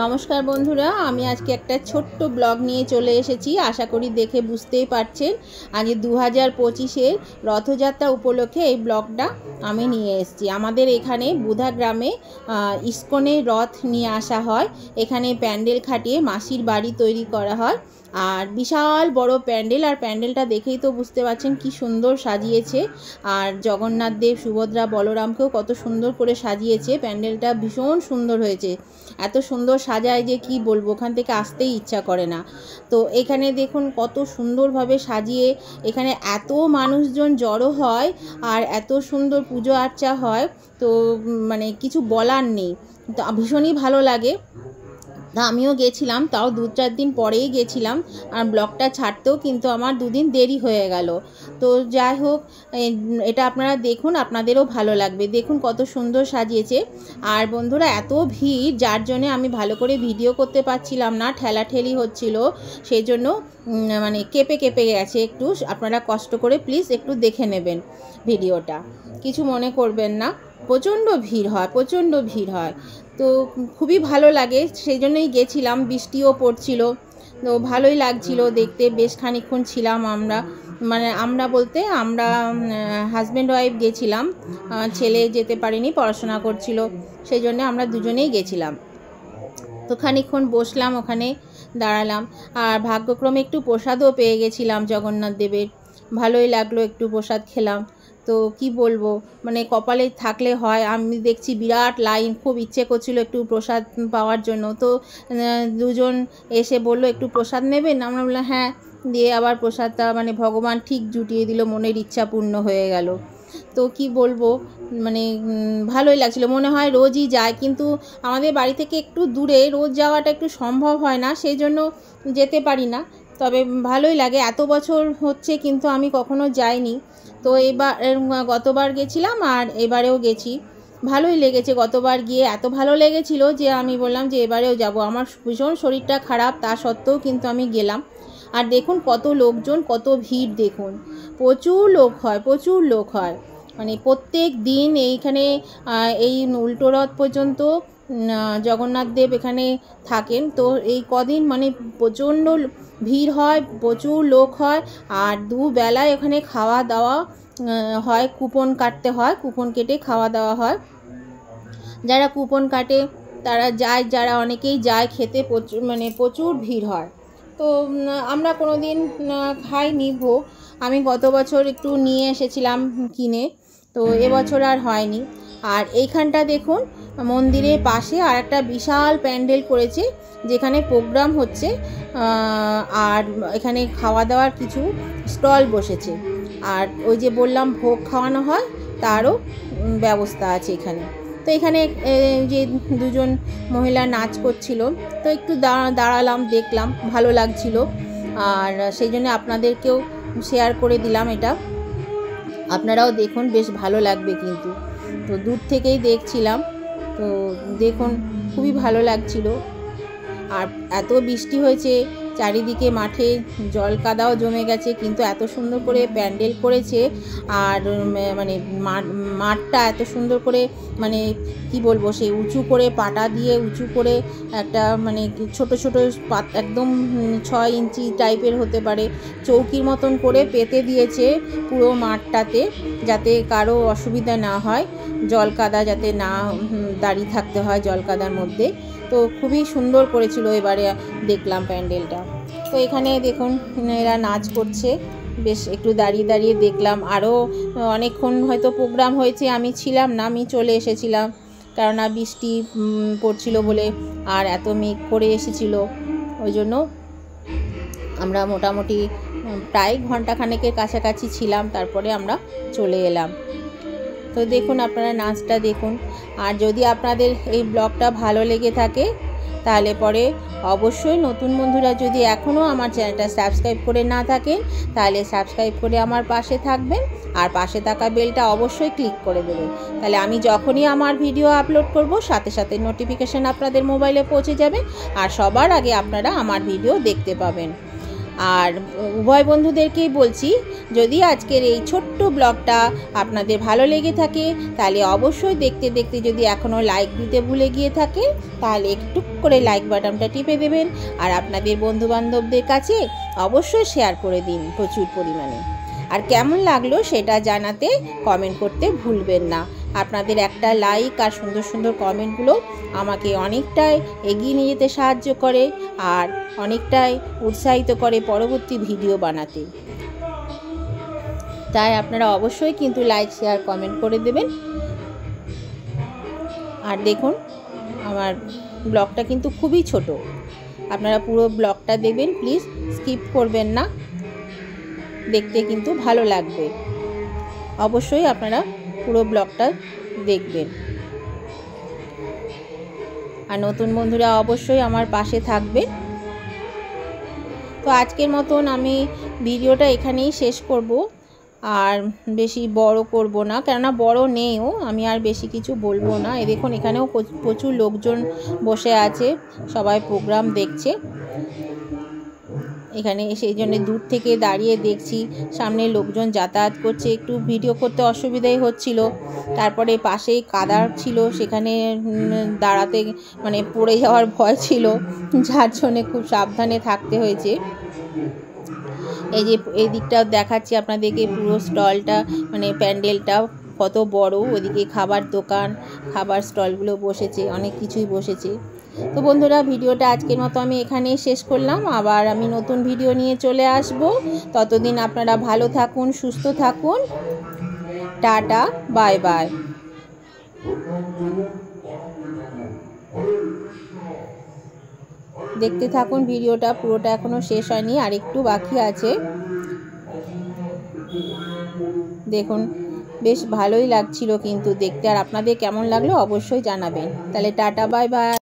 নমস্কার বন্ধুরা, আমি আজকে একটা ছোট্ট ব্লগ নিয়ে চলে এসেছি। আশা করি দেখে বুঝতেই পারছেন আজ 2025-এর রথযাত্রা উপলক্ষে এই ব্লগটা আমি নিয়ে এসেছি। আমাদের এখানে বুধা গ্রামে ইস্কনে রথ নিয়ে আসা হয়। এখানে প্যান্ডেল খাটিয়ে মাসির বাড়ি তৈরি করা হয়। আর বিশাল বড় প্যান্ডেল, আর প্যান্ডেলটা দেখেই তো বুঝতে পারছেন কি সুন্দর সাজিয়েছে। আর জগন্নাথ দেব, সুভদ্রা, বলরামকেও কত সুন্দর করে সাজিয়েছে। প্যান্ডেলটা ভীষণ সুন্দর হয়েছে। এত সুন্দর সাজায় যে কি বলবো, ওখান থেকে আসতেই ইচ্ছা করে না। তো এখানে দেখুন কত সুন্দরভাবে সাজিয়ে, এখানে এত মানুষজন জড়ো হয় আর এত সুন্দর পুজো আর্চা হয়, তো মানে কিছু বলার নেই। তো ভীষণই ভালো লাগে। তা আমিও গেছিলাম, তাও 2-4 দিন পরেই গেছিলাম। আর ব্লগটা ছাড়তেও কিন্তু আমার 2 দিন দেরি হয়ে গেল। তো যাই হোক, এটা আপনারা দেখুন, আপনাদেরও ভালো লাগবে। দেখুন কত সুন্দর সাজিয়েছে। আর বন্ধুরা, এত ভিড় যার জন্যে আমি ভালো করে ভিডিও করতে পারছিলাম না, ঠেলাঠেলি হচ্ছিল। সেই জন্য মানে কেঁপে কেঁপে গেছে একটু। আপনারা কষ্ট করে প্লিজ একটু দেখে নেবেন ভিডিওটা, কিছু মনে করবেন না। প্রচণ্ড ভিড় হয়, প্রচণ্ড ভিড় হয়। তো খুবই ভালো লাগে, সেই জন্যই গেছিলাম। বৃষ্টিও পড়ছিল, তো ভালোই লাগছিল দেখতে। বেশ খানিকক্ষণ ছিলাম আমরা, মানে আমরা বলতে আমরা হাজব্যান্ড ওয়াইফ গেছিলাম। ছেলে যেতে পারেনি, পড়াশোনা করছিল, সেই জন্য আমরা দুজনেই গেছিলাম। তো খানিকক্ষণ বসলাম ওখানে, দাঁড়ালাম। আর ভাগ্যক্রমে একটু প্রসাদও পেয়ে গেছিলাম জগন্নাথ দেবের। ভালোই লাগলো, একটু প্রসাদ খেলাম। তো কি বলবো, মানে কপালে থাকলে হয়। আমি দেখছি বিরাট লাইন, খুব ইচ্ছে করছিল একটু প্রসাদ পাওয়ার জন্য। তো দুজন এসে বললো একটু প্রসাদ নেবেন, আমরা বললাম হ্যাঁ। দিয়ে আবার প্রসাদটা মানে ভগবান ঠিক জুটিয়ে দিল, মনের ইচ্ছা পূর্ণ হয়ে গেল। তো কি বলবো, মানে ভালোই লাগছিল। মনে হয় রোজই যায়, কিন্তু আমাদের বাড়ি থেকে একটু দূরে, রোজ যাওয়াটা একটু সম্ভব হয় না, সেই জন্য যেতে পারি না। তবে ভালোই লাগে। এত বছর হচ্ছে কিন্তু আমি কখনো যাইনি। তো এবার গতবার গেছিলাম আর এবারেও গেছি, ভালোই লেগেছে। গতবার গিয়ে এত ভালো লেগেছিল যে আমি বললাম যে এবারেও যাব। আমার ভীষণ শরীরটা খারাপ, তা সত্ত্বেও কিন্তু আমি গেলাম। আর দেখুন কত লোকজন, কত ভিড় দেখুন। প্রচুর লোক হয়, প্রচুর লোক হয়। মানে প্রত্যেক দিন এইখানে এই উল্টো রথ পর্যন্ত জগন্নাথ দেব এখানে থাকেন। তো এই কদিন মানে প্রচণ্ড ভিড় হয়, প্রচুর লোক হয়। আর দুবেলায় ওখানে খাওয়া দাওয়া হয়, কুপন কাটতে হয়, কুপন কেটে খাওয়া দাওয়া হয়। যারা কুপন কাটে তারা যায়, যারা অনেকেই যায় খেতে, প্রচুর ভিড় হয়। তো আমরা কোনো দিন খাইনি ভোগ। আমি গত বছর একটু নিয়ে এসেছিলাম কিনে, তো এবছর আর হয়নি। আর এইখানটা দেখুন, মন্দিরের পাশে আর একটা বিশাল প্যান্ডেল করেছে, যেখানে প্রোগ্রাম হচ্ছে। আর এখানে খাওয়া দাওয়ার কিছু স্টল বসেছে। আর ওই যে বললাম ভোগ খাওয়ানো হয়, তারও ব্যবস্থা আছে এখানে। তো এখানে যে দুজন মহিলা নাচ করছিল, তো একটু দাঁড়ালাম, দেখলাম, ভালো লাগছিল। আর সেই জন্য আপনাদেরকেও শেয়ার করে দিলাম এটা। আপনারাও দেখুন, বেশ ভালো লাগবে কিন্তু। তো দূর থেকেই দেখছিলাম, তো দেখুন খুবই ভালো লাগছিল। আর এত বৃষ্টি হয়েছে, চারিদিকে মাঠে জল কাদাও জমে গেছে, কিন্তু এত সুন্দর করে প্যান্ডেল করেছে। আর মানে মাঠটা এত সুন্দর করে, মানে কি বলবো, সেই উঁচু করে পাটা দিয়ে উঁচু করে একটা মানে ছোট ছোট একদম 6 ইঞ্চি টাইপের হতে পারে চৌকির মতন করে পেতে দিয়েছে পুরো মাঠটাতে, যাতে কারো অসুবিধা না হয়, জল কাদা যাতে না দাঁড়িয়ে থাকতে হয় জল কাদার মধ্যে। তো খুবই সুন্দর করেছিল এবারে দেখলাম প্যান্ডেলটা। তো এখানে দেখুন এরা নাচ করছে, বেশ একটু দাঁড়িয়ে দাঁড়িয়ে দেখলাম। আরও অনেকক্ষণ হয়তো প্রোগ্রাম হয়েছে, আমি ছিলাম না, আমি চলে এসেছিলাম, কেননা বৃষ্টি পড়ছিল বলে, আর এত মেঘ করে এসেছিল, ওই জন্য আমরা মোটামুটি প্রায় ঘন্টাখানেকের কাছাকাছি ছিলাম, তারপরে আমরা চলে এলাম। তো দেখুন আপনারা নাচটা দেখুন। আর যদি আপনাদের এই ব্লগটা ভালো লেগে থাকে, তাহলে পরে অবশ্যই নতুন বন্ধুরা যদি এখনও আমার চ্যানেলটা সাবস্ক্রাইব করে না থাকেন, তাহলে সাবস্ক্রাইব করে আমার পাশে থাকবেন। আর পাশে থাকা বেলটা অবশ্যই ক্লিক করে দেবেন, তাহলে আমি যখনই আমার ভিডিও আপলোড করব, সাথে সাথে নোটিফিকেশান আপনাদের মোবাইলে পৌঁছে যাবে, আর সবার আগে আপনারা আমার ভিডিও দেখতে পাবেন। আর উভয় বন্ধুদেরকেই বলছি, যদি আজকের এই ছোট্ট ব্লগটা আপনাদের ভালো লেগে থাকে তাহলে অবশ্যই দেখতে দেখতে যদি এখনও লাইক দিতে ভুলে গিয়ে থাকে তাহলে একটু করে লাইক বাটনটা টিপে দেবেন। আর আপনাদের বন্ধুবান্ধবদের কাছে অবশ্যই শেয়ার করে দিন প্রচুর পরিমাণে। আর কেমন লাগলো সেটা জানাতে কমেন্ট করতে ভুলবেন না। আপনাদের একটা লাইক আর সুন্দর সুন্দর কমেন্টগুলো আমাকে অনেকটাই এগিয়ে নিয়ে যেতে সাহায্য করে আর অনেকটাই উৎসাহিত করে পরবর্তী ভিডিও বানাতে। তাই আপনারা অবশ্যই কিন্তু লাইক শেয়ার কমেন্ট করে দেবেন। আর দেখুন আমার ব্লগটা কিন্তু খুবই ছোট, আপনারা পুরো ব্লগটা দেখবেন, প্লিজ স্কিপ করবেন না, দেখতে কিন্তু ভালো লাগবে। অবশ্যই আপনারা পুরো ব্লগটা দেখবেন। আর নতুন বন্ধুরা অবশ্যই আমার পাশে থাকবেন। তো আজকের মতন আমি ভিডিওটা এখানেই শেষ করব, আর বেশি বড় করব না, কেননা বড় নেইও, আমি আর বেশি কিছু বলবো না। এই দেখুন এখানেও প্রচুর লোকজন বসে আছে, সবাই প্রোগ্রাম দেখছে এখানে, সেই জন্য দূর থেকে দাঁড়িয়ে দেখছি, সামনে লোকজন যাতায়াত করছে, একটু ভিডিও করতে অসুবিধাই হচ্ছিল। তারপরে পাশেই কাদা ছিল, সেখানে দাঁড়াতে মানে পড়ে যাওয়ার ভয় ছিল, যার জন্যে খুব সাবধানে থাকতে হয়েছে। এই যে এই দিকটা দেখাচ্ছি আপনাদেরকে, পুরো স্টলটা মানে প্যান্ডেলটা কত বড়, ওদিকে খাবার দোকান, খাবার স্টলগুলো বসেছে, অনেক কিছুই বসেছে। তো বন্ধুরা ভিডিওটা আজকের মতো আমি এখানেই শেষ করলাম, আবার আমি নতুন ভিডিও নিয়ে চলে আসব। ততদিন আপনারা ভালো থাকুন, সুস্থ থাকুন, টাটা, বাই বাই। দেখতে থাকুন ভিডিওটা, পুরোটা এখনো শেষ হয়নি, আর একটু বাকি আছে। দেখুন বেশ ভালোই লাগছিল কিন্তু দেখতে, আর আপনাদের কেমন লাগলো অবশ্যই জানাবেন। তাহলে টাটা, বাই বাই।